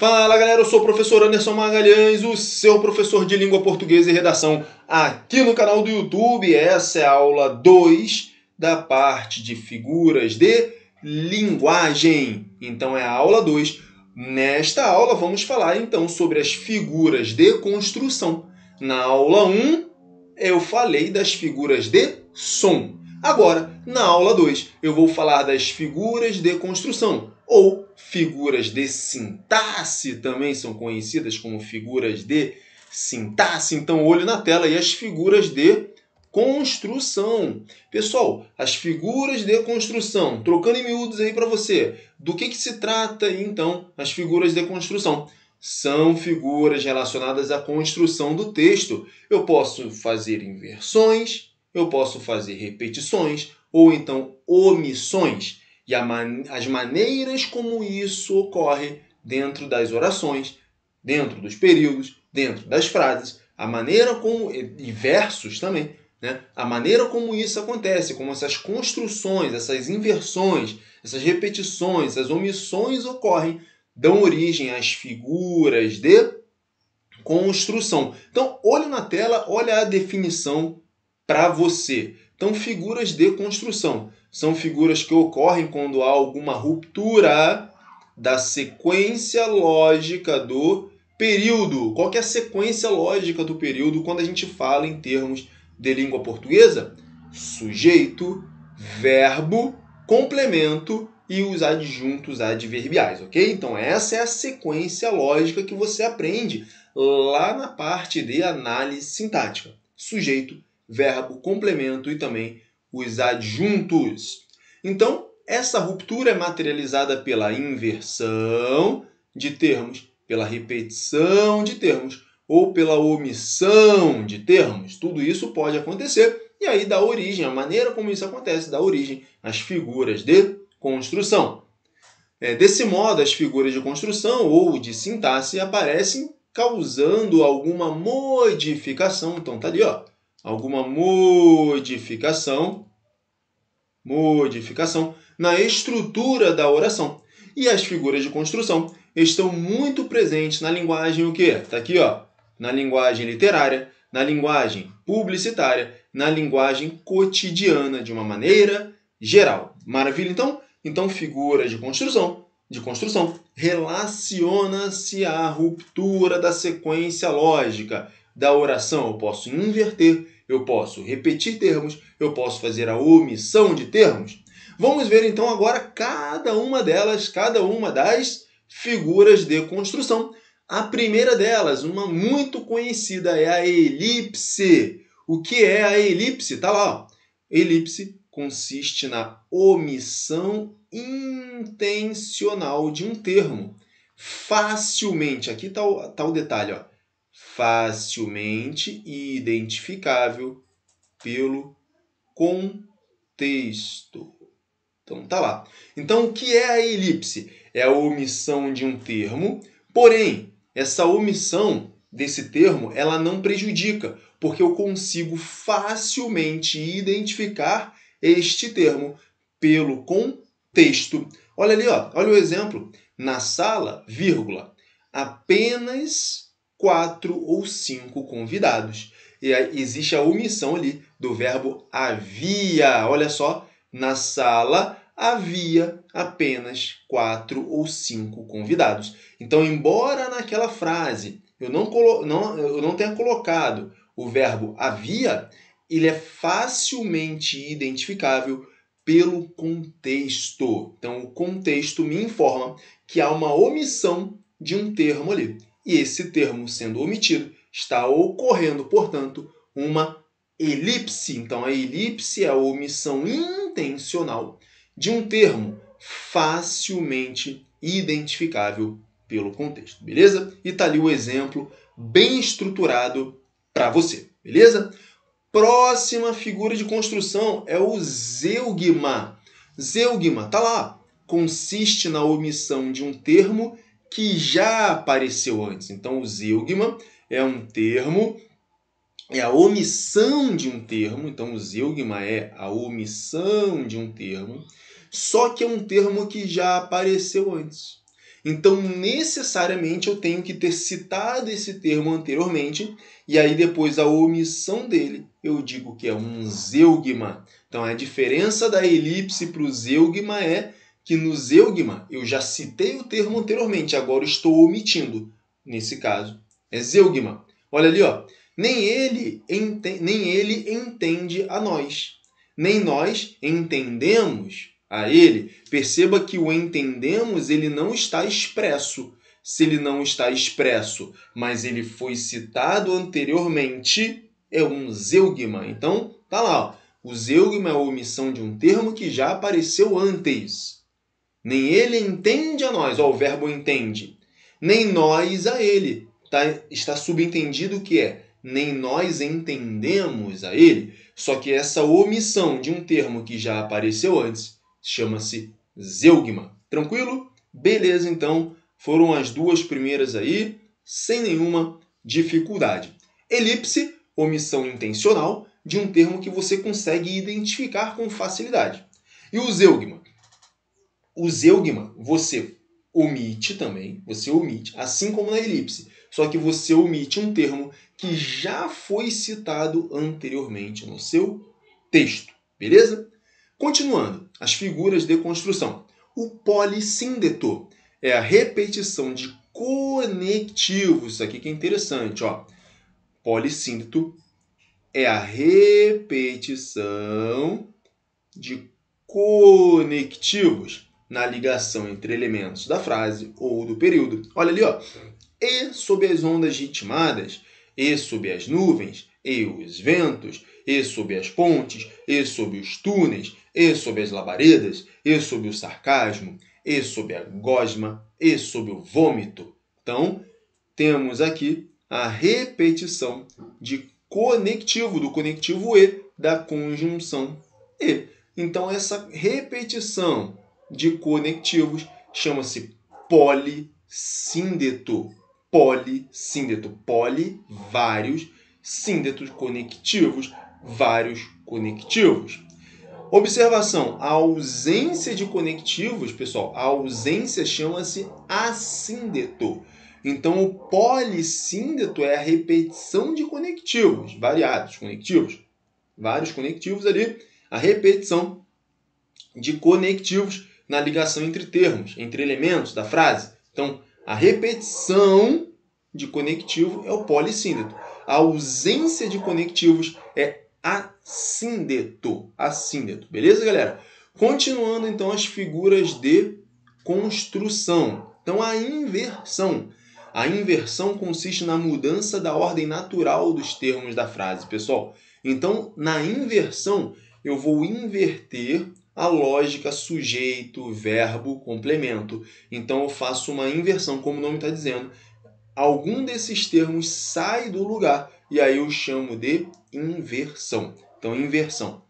Fala galera, eu sou o professor Anderson Magalhães, o seu professor de língua portuguesa e redação aqui no canal do YouTube. Essa é a aula 2 da parte de figuras de linguagem. Então é a aula 2. Nesta aula vamos falar então sobre as figuras de construção. Na aula 1 eu falei das figuras de som. Agora, na aula 2, eu vou falar das figuras de construção, ou figuras de sintaxe, também são conhecidas como figuras de sintaxe. Então, olho na tela e as figuras de construção. Pessoal, as figuras de construção, trocando em miúdos aí para você, do que se trata então as figuras de construção? São figuras relacionadas à construção do texto. Eu posso fazer inversões, eu posso fazer repetições ou então omissões. E as maneiras como isso ocorre dentro das orações, dentro dos períodos, dentro das frases, a maneira como, e versos também, né? A maneira como isso acontece, como essas construções, essas inversões, essas repetições, essas omissões ocorrem, dão origem às figuras de construção. Então, olho na tela, olha a definição para você. Então, figuras de construção são figuras que ocorrem quando há alguma ruptura da sequência lógica do período. Qual que é a sequência lógica do período quando a gente fala em termos de língua portuguesa? Sujeito, verbo, complemento e os adjuntos adverbiais, ok? Então, essa é a sequência lógica que você aprende lá na parte de análise sintática. Sujeito, verbo, complemento e também os adjuntos. Então, essa ruptura é materializada pela inversão de termos, pela repetição de termos ou pela omissão de termos. Tudo isso pode acontecer e aí dá origem, a maneira como isso acontece, dá origem às figuras de construção. Desse modo, as figuras de construção ou de sintaxe aparecem causando alguma modificação. Então, tá ali, ó, alguma modificação na estrutura da oração. E as figuras de construção estão muito presentes na linguagem o quê? Tá aqui, ó, na linguagem literária, na linguagem publicitária, na linguagem cotidiana, de uma maneira geral. Maravilha, então? Então, figuras de construção relaciona-se à ruptura da sequência lógica da oração. Eu posso inverter, eu posso repetir termos, eu posso fazer a omissão de termos. Vamos ver então agora cada uma das figuras de construção. A primeira delas, uma muito conhecida, é a elipse. O que é a elipse? Tá lá, ó. Elipse consiste na omissão intencional de um termo. Facilmente, aqui está o detalhe, ó, facilmente identificável pelo contexto. Então, tá lá. Então, o que é a elipse? É a omissão de um termo, porém, essa omissão desse termo, ela não prejudica, porque eu consigo facilmente identificar este termo pelo contexto. Olha ali, ó, olha o exemplo. Na sala, vírgula, apenas 4 ou 5 convidados. E aí existe a omissão ali do verbo havia. Olha só, na sala havia apenas 4 ou 5 convidados. Então, embora naquela frase eu não tenha colocado o verbo havia, ele é facilmente identificável pelo contexto. Então, o contexto me informa que há uma omissão de um termo ali. E esse termo sendo omitido, está ocorrendo, portanto, uma elipse. Então, a elipse é a omissão intencional de um termo facilmente identificável pelo contexto, beleza? E tá ali o exemplo bem estruturado para você, beleza? Próxima figura de construção é o zeugma. Zeugma, tá lá, consiste na omissão de um termo que já apareceu antes. Então, o zeugma é um termo, é a omissão de um termo. Então, o zeugma é a omissão de um termo, só que é um termo que já apareceu antes. Então, necessariamente, eu tenho que ter citado esse termo anteriormente, e aí depois a omissão dele, eu digo que é um zeugma. Então, a diferença da elipse para o zeugma é que no zeugma eu já citei o termo anteriormente, agora estou omitindo. Nesse caso, é zeugma. Olha ali, ó. Nem ele entende a nós, nem nós entendemos a ele. Perceba que o entendemos ele não está expresso. Se ele não está expresso, mas ele foi citado anteriormente, é um zeugma. Então, tá lá, ó. O zeugma é a omissão de um termo que já apareceu antes. Nem ele entende a nós, ó, o verbo entende. Nem nós a ele. Está subentendido que é nem nós entendemos a ele. Só que essa omissão de um termo que já apareceu antes chama-se zeugma. Tranquilo? Beleza, então. Foram as duas primeiras aí, sem nenhuma dificuldade. Elipse, omissão intencional de um termo que você consegue identificar com facilidade. E o zeugma? O zeugma, você omite também, assim como na elipse. Só que você omite um termo que já foi citado anteriormente no seu texto. Beleza? Continuando, as figuras de construção. O polissíndeto é a repetição de conectivos. Isso aqui que é interessante, ó. Polissíndeto é a repetição de conectivos na ligação entre elementos da frase ou do período. Olha ali, ó. E sob as ondas ritmadas, e sob as nuvens, e os ventos, e sob as pontes, e sob os túneis, e sob as labaredas, e sob o sarcasmo, e sob a gosma, e sob o vômito. Então, temos aqui a repetição de conectivo, do conectivo e, da conjunção e. Então, essa repetição de conectivos chama-se polissíndeto. Polissíndeto. Poli, vários, síndetos, conectivos, vários conectivos. Observação, a ausência de conectivos, pessoal, a ausência chama-se assíndeto. Então, o polissíndeto é a repetição de conectivos, variados conectivos, vários conectivos ali, a repetição de conectivos na ligação entre termos, entre elementos da frase. Então, a repetição de conectivo é o polissíndeto. A ausência de conectivos é assíndeto. Assíndeto. Beleza, galera? Continuando, então, as figuras de construção. Então, a inversão. A inversão consiste na mudança da ordem natural dos termos da frase, pessoal. Então, na inversão, eu vou inverter a lógica sujeito, verbo, complemento. Então, eu faço uma inversão, como o nome está dizendo. Algum desses termos sai do lugar e aí eu chamo de inversão. Então, inversão.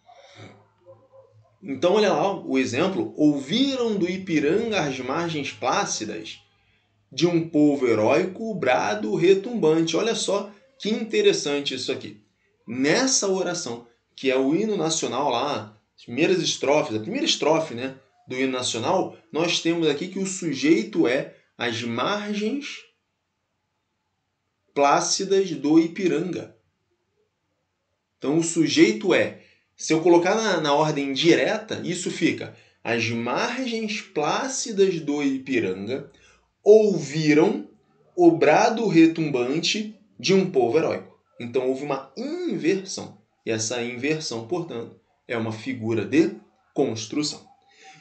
Então, olha lá o exemplo. Ouviram do Ipiranga as margens plácidas de um povo heróico o brado retumbante. Olha só que interessante isso aqui. Nessa oração, que é o hino nacional lá, as primeiras estrofes, a primeira estrofe, né, do hino nacional, nós temos aqui que o sujeito é as margens plácidas do Ipiranga. Então, o sujeito é, se eu colocar na ordem direta, isso fica as margens plácidas do Ipiranga ouviram o brado retumbante de um povo heróico. Então, houve uma inversão. E essa inversão, portanto, é uma figura de construção.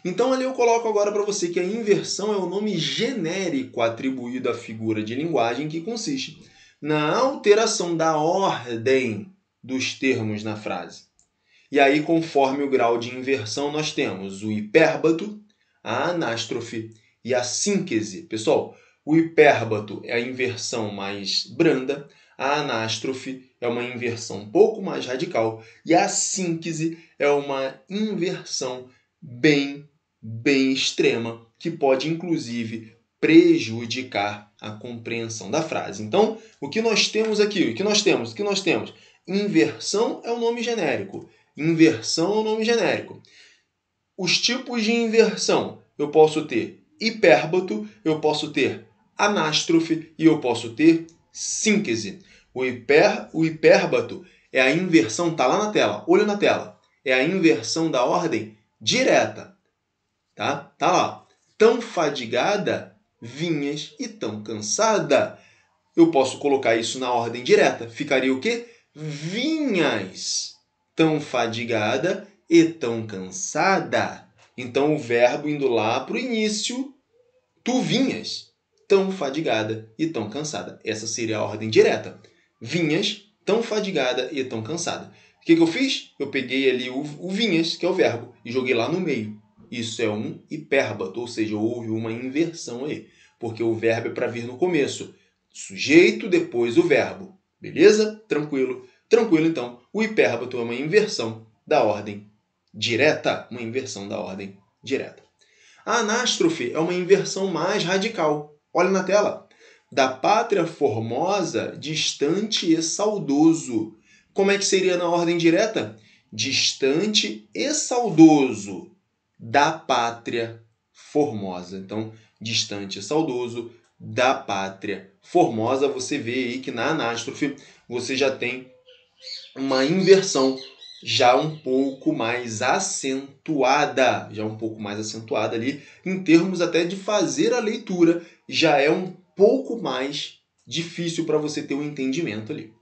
Então, ali eu coloco agora para você que a inversão é o nome genérico atribuído à figura de linguagem que consiste na alteração da ordem dos termos na frase. E aí, conforme o grau de inversão, nós temos o hipérbato, a anástrofe e a síntese. Pessoal, o hipérbato é a inversão mais branda, a anástrofe é uma inversão um pouco mais radical e a síntese é uma inversão bem extrema, que pode, inclusive, prejudicar a compreensão da frase. Então, o que nós temos aqui? O que nós temos? Inversão é o nome genérico. Inversão é o nome genérico. Os tipos de inversão. Eu posso ter hipérbato, eu posso ter anástrofe e eu posso ter síntese. O hipérbato é a inversão, tá lá na tela, olho na tela. É a inversão da ordem direta. Tá lá. Tão fadigada, vinhas e tão cansada. Eu posso colocar isso na ordem direta. Ficaria o quê? Vinhas, tão fadigada e tão cansada. Então, o verbo indo lá para o início, tu vinhas, tão fadigada e tão cansada. Essa seria a ordem direta. Vinhas, tão fadigada e tão cansada. O que eu fiz? Eu peguei ali o vinhas, que é o verbo, e joguei lá no meio. Isso é um hipérbato, ou seja, houve uma inversão aí. Porque o verbo é para vir no começo. Sujeito, depois o verbo. Beleza? Tranquilo? Tranquilo, então. O hipérbato é uma inversão da ordem direta. Uma inversão da ordem direta. A anástrofe é uma inversão mais radical. Olha na tela. Da pátria formosa, distante e saudoso. Como é que seria na ordem direta? Distante e saudoso da pátria formosa. Então, distante e saudoso da pátria formosa. Você vê aí que na anástrofe você já tem uma inversão já um pouco mais acentuada. Já um pouco mais acentuada ali, em termos até de fazer a leitura, já é um pouco mais difícil para você ter um entendimento ali.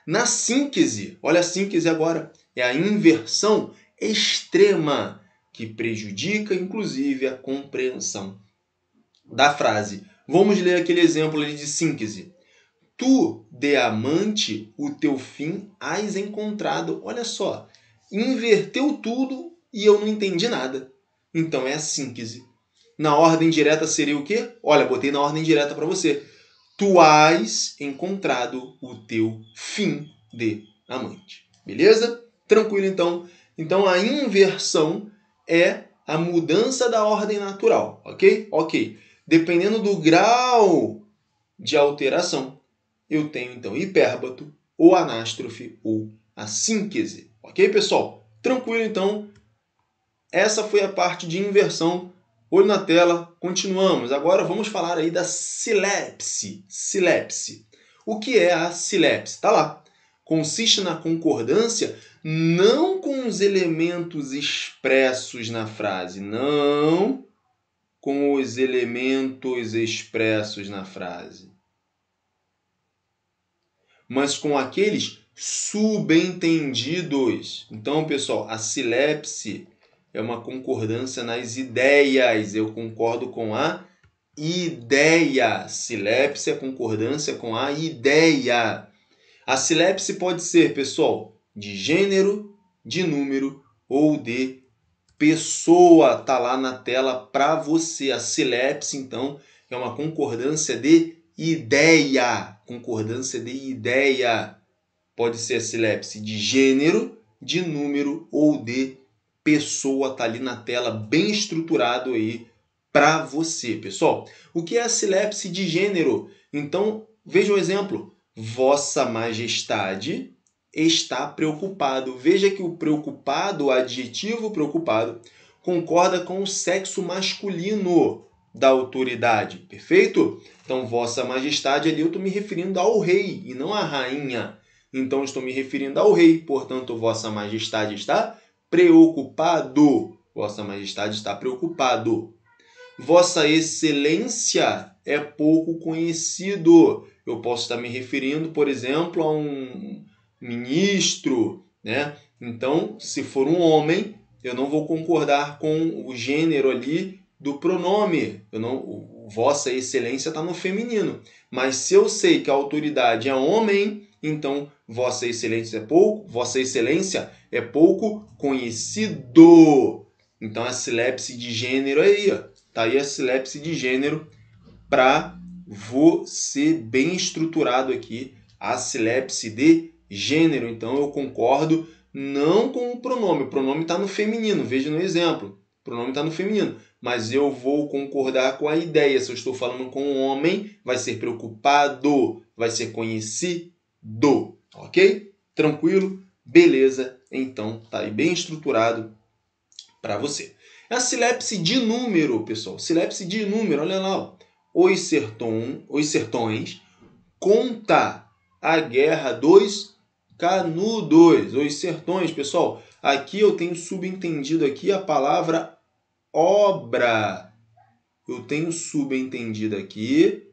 Na síntese, olha a síntese agora, é a inversão extrema, que prejudica, inclusive, a compreensão da frase. Vamos ler aquele exemplo ali de síntese. Tu, de amante, o teu fim has encontrado. Olha só, inverteu tudo e eu não entendi nada. Então é a síntese. Na ordem direta seria o quê? Olha, botei na ordem direta para você. Tu has encontrado o teu fim de amante. Beleza? Tranquilo, então. Então, a inversão é a mudança da ordem natural, ok? Ok. Dependendo do grau de alteração, eu tenho, então, hipérbato, ou anástrofe, ou a síntese. Ok, pessoal? Tranquilo, então. Essa foi a parte de inversão. Olho na tela, continuamos. Agora vamos falar aí da silepse. Silepse. O que é a silepse? Está lá. Consiste na concordância não com os elementos expressos na frase. Não com os elementos expressos na frase, mas com aqueles subentendidos. Então, pessoal, a silepse é uma concordância nas ideias. Eu concordo com a ideia. Silepse é concordância com a ideia. A silepse pode ser, pessoal, de gênero, de número ou de pessoa. Está lá na tela para você. A silepse, então, é uma concordância de ideia. Concordância de ideia. Pode ser a silepse de gênero, de número ou de pessoa. Está ali na tela, bem estruturado aí para você, pessoal. O que é a silepse de gênero? Então, veja o exemplo. Vossa Majestade está preocupado. Veja que o preocupado, o adjetivo preocupado, concorda com o sexo masculino da autoridade. Perfeito? Então, Vossa Majestade, ali eu estou me referindo ao rei e não à rainha. Então, estou me referindo ao rei. Portanto, Vossa Majestade está preocupado. Vossa Majestade está preocupado. Vossa Excelência é pouco conhecido. Eu posso estar me referindo, por exemplo, a um ministro, né? Então, se for um homem, eu não vou concordar com o gênero ali do pronome. Vossa Excelência está no feminino. Mas se eu sei que a autoridade é homem, então Vossa Excelência é pouco conhecido. Então a silepse de gênero é aí, ó. Tá aí a silepse de gênero para você bem estruturado aqui, a silepse de gênero. Então eu concordo não com o pronome está no feminino, veja no exemplo, o pronome está no feminino, mas eu vou concordar com a ideia. Se eu estou falando com um homem, vai ser preocupado, vai ser conhecido, ok? Tranquilo? Beleza? Então tá aí bem estruturado para você. É a silepse de número, pessoal. Silepse de número, olha lá. Ó. Os sertões conta a guerra dos canudos. Os sertões, pessoal. Aqui eu tenho subentendido aqui a palavra obra. Eu tenho subentendido aqui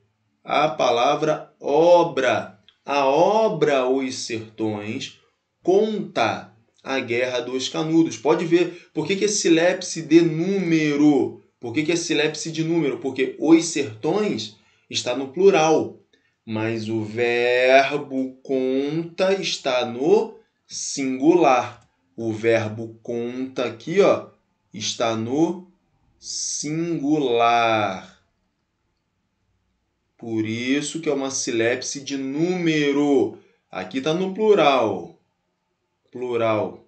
a palavra obra. A obra Os Sertões conta a Guerra dos Canudos. Pode ver por que é silepse de número. Por que é silepse de número? Porque Os Sertões está no plural, mas o verbo conta está no singular. O verbo conta aqui, ó, está no singular. Por isso que é uma silepse de número. Aqui está no plural. Plural.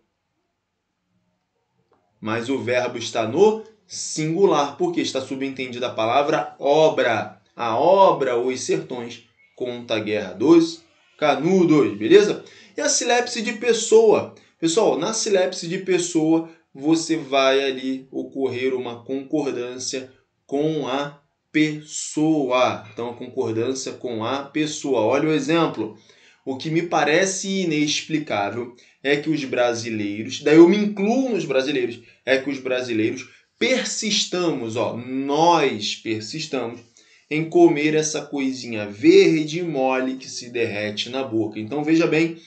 Mas o verbo está no singular, porque está subentendida a palavra obra. A obra, Os Sertões, conta a Guerra dos Canudos, beleza? E a silepse de pessoa. Pessoal, na silepse de pessoa, você vai ali ocorrer uma concordância com a pessoa. Então, a concordância com a pessoa. Olha o exemplo. O que me parece inexplicável é que os brasileiros, daí eu me incluo nos brasileiros, é que os brasileiros persistamos, ó, nós persistamos em comer essa coisinha verde e mole que se derrete na boca. Então, veja bem,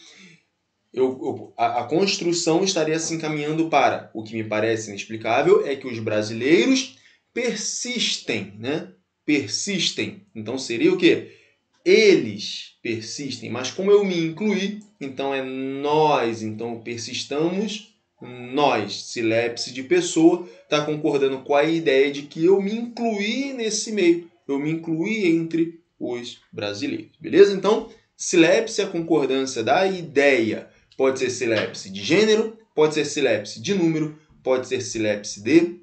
a construção estaria se encaminhando para o que me parece inexplicável é que os brasileiros persistem, né? Persistem. Então, seria o quê? Eles persistem. Mas como eu me incluí, então é nós. Então, persistamos nós. Silepse de pessoa está concordando com a ideia de que eu me incluí nesse meio. Eu me incluí entre os brasileiros. Beleza? Então, silepse é a concordância da ideia. Pode ser silepse de gênero, pode ser silepse de número, pode ser silepse de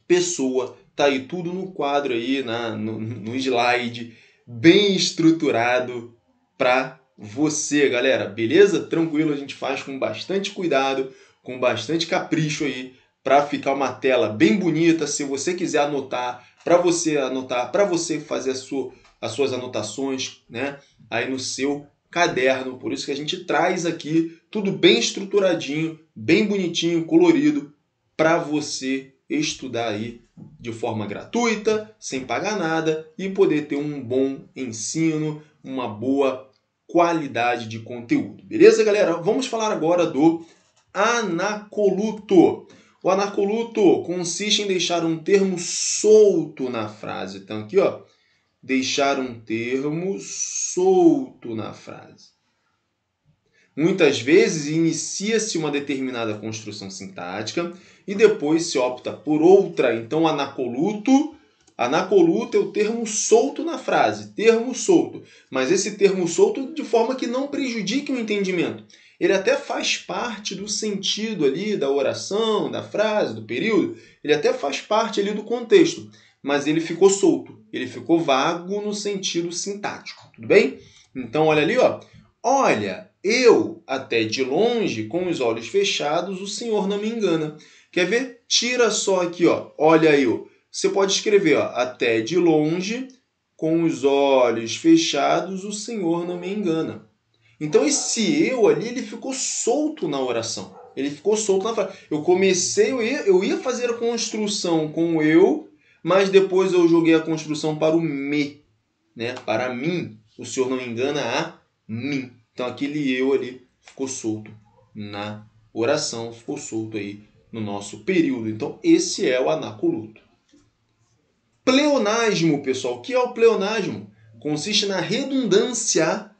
pessoa. Tá aí tudo no quadro aí, no slide, bem estruturado para você, galera. Beleza? Tranquilo, a gente faz com bastante cuidado, com bastante capricho aí, para ficar uma tela bem bonita. Se você quiser anotar, para você fazer as suas anotações, né, aí no seu caderno. Por isso que a gente traz aqui tudo bem estruturadinho, bem bonitinho, colorido, para você estudar aí de forma gratuita, sem pagar nada e poder ter um bom ensino, uma boa qualidade de conteúdo. Beleza, galera? Vamos falar agora do anacoluto. O anacoluto consiste em deixar um termo solto na frase. Então, aqui, ó, deixar um termo solto na frase. Muitas vezes inicia-se uma determinada construção sintática e depois se opta por outra. Então, anacoluto é o termo solto na frase, termo solto. Mas esse termo solto de forma que não prejudique o entendimento. Ele até faz parte do sentido ali da oração, da frase, do período. Ele até faz parte ali do contexto. Mas ele ficou solto, ele ficou vago no sentido sintático. Tudo bem? Então, olha ali, ó. Olha, eu, até de longe, com os olhos fechados, o Senhor não me engana. Quer ver? Tira só aqui, ó. Olha eu. Você pode escrever, ó, até de longe, com os olhos fechados, o Senhor não me engana. Então esse eu ali, ele ficou solto na oração. Ele ficou solto na frase. Eu ia fazer a construção com o eu, mas depois eu joguei a construção para o me, né? Para mim, o Senhor não me engana a mim. Então aquele eu ali ficou solto na oração, ficou solto aí no nosso período. Então esse é o anacoluto. Pleonasmo, pessoal. O que é o pleonasmo? Consiste na redundância,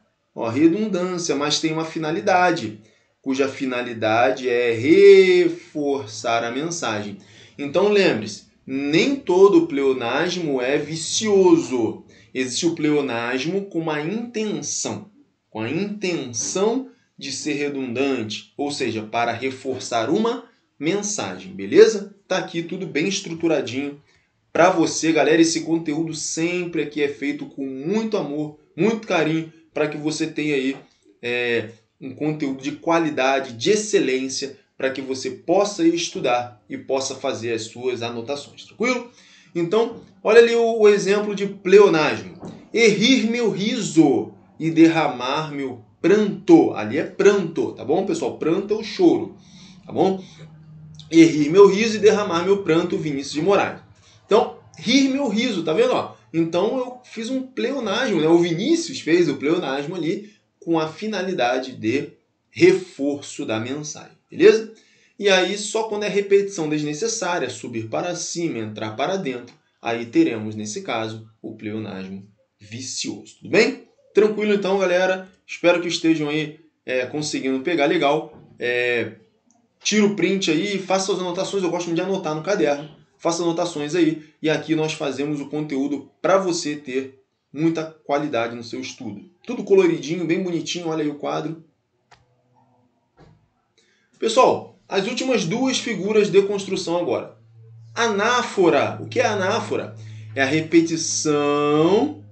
mas tem uma finalidade, cuja finalidade é reforçar a mensagem. Então lembre-se, nem todo pleonasmo é vicioso. Existe o pleonasmo com a intenção de ser redundante, ou seja, para reforçar uma mensagem, beleza? Tá aqui tudo bem estruturadinho para você, galera. Esse conteúdo sempre aqui é feito com muito amor, muito carinho, para que você tenha aí um conteúdo de qualidade, de excelência, para que você possa estudar e possa fazer as suas anotações, tranquilo? Então, olha ali o exemplo de pleonasmo. Errir meu riso e derramar meu pranto. Ali é pranto, tá bom, pessoal? Pranto é o choro, tá bom? Errir meu riso e derramar meu pranto, Vinícius de Moraes. Então, rir meu riso, tá vendo? Ó? Então, eu fiz um pleonasmo, né? O Vinícius fez o pleonasmo ali com a finalidade de reforço da mensagem, beleza? E aí, só quando é repetição desnecessária, subir para cima, entrar para dentro, aí teremos, nesse caso, o pleonasmo vicioso, tudo bem? Tranquilo então, galera? Espero que estejam aí conseguindo pegar legal. Tira o print aí, faça suas anotações, eu gosto de anotar no caderno. Faça anotações aí e aqui nós fazemos o conteúdo para você ter muita qualidade no seu estudo. Tudo coloridinho, bem bonitinho, olha aí o quadro. Pessoal, as últimas duas figuras de construção agora. Anáfora. O que é anáfora? É a repetição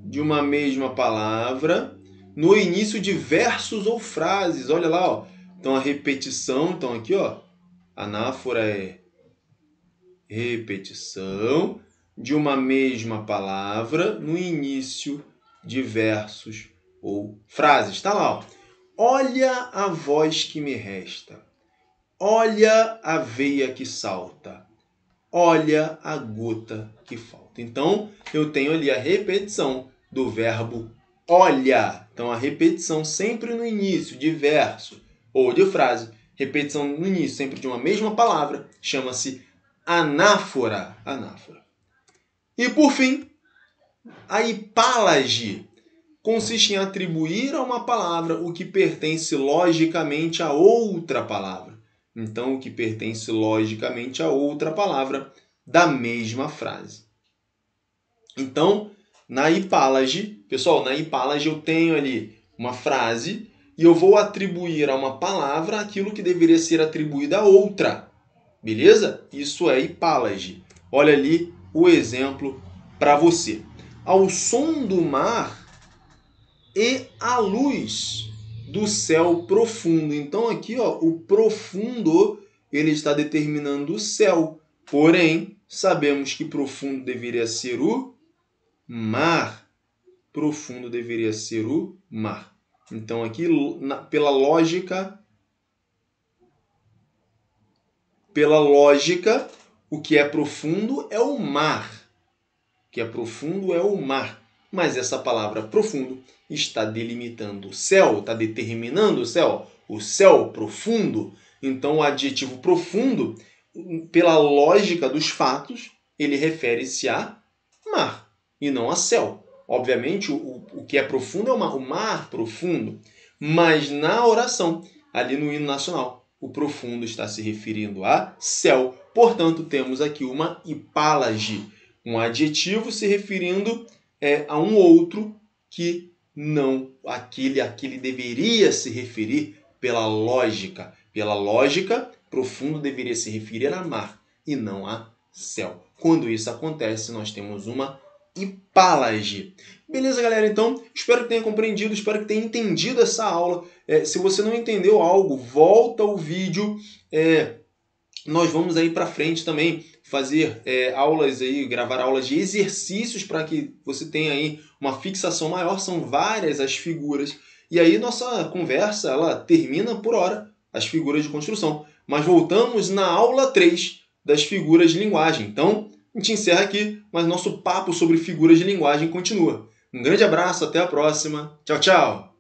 de uma mesma palavra no início de versos ou frases. Olha lá, ó. Então a repetição, então aqui, ó, anáfora é repetição de uma mesma palavra no início de versos ou frases. Está lá, ó. Olha a voz que me resta. Olha a veia que salta. Olha a gota que falta. Então, eu tenho ali a repetição do verbo olha. Então, a repetição sempre no início de verso ou de frase. Repetição no início sempre de uma mesma palavra. Chama-se anáfora. Anáfora. E, por fim, a hipálage. Consiste em atribuir a uma palavra o que pertence logicamente a outra palavra. Então, o que pertence logicamente a outra palavra da mesma frase. Então, na hipálage, pessoal, na hipálage eu tenho ali uma frase e eu vou atribuir a uma palavra aquilo que deveria ser atribuído a outra. Beleza? Isso é hipálage. Olha ali o exemplo para você. Ao som do mar e a luz do céu profundo. Então aqui, ó, o profundo ele está determinando o céu. Porém, sabemos que profundo deveria ser o mar. Profundo deveria ser o mar. Então aqui, pela lógica, o que é profundo é o mar. O que é profundo é o mar. Mas essa palavra profundo está delimitando o céu, está determinando o céu profundo. Então, o adjetivo profundo, pela lógica dos fatos, ele refere-se a mar e não a céu. Obviamente, o que é profundo é o mar profundo. Mas na oração, ali no hino nacional, o profundo está se referindo a céu. Portanto, temos aqui uma hipálage, um adjetivo se referindo a um outro que não aquele deveria se referir pela lógica. Pela lógica, profundo deveria se referir a mar e não a céu. Quando isso acontece, nós temos uma hipálage. Beleza, galera? Então, espero que tenha compreendido, espero que tenha entendido essa aula. Se você não entendeu algo, volta o vídeo. Nós vamos aí para frente também fazer aulas aí, gravar aulas de exercícios para que você tenha aí uma fixação maior. São várias as figuras. E aí nossa conversa, ela termina por hora, as figuras de construção. Mas voltamos na aula 3 das figuras de linguagem. Então, a gente encerra aqui, mas nosso papo sobre figuras de linguagem continua. Um grande abraço, até a próxima. Tchau, tchau!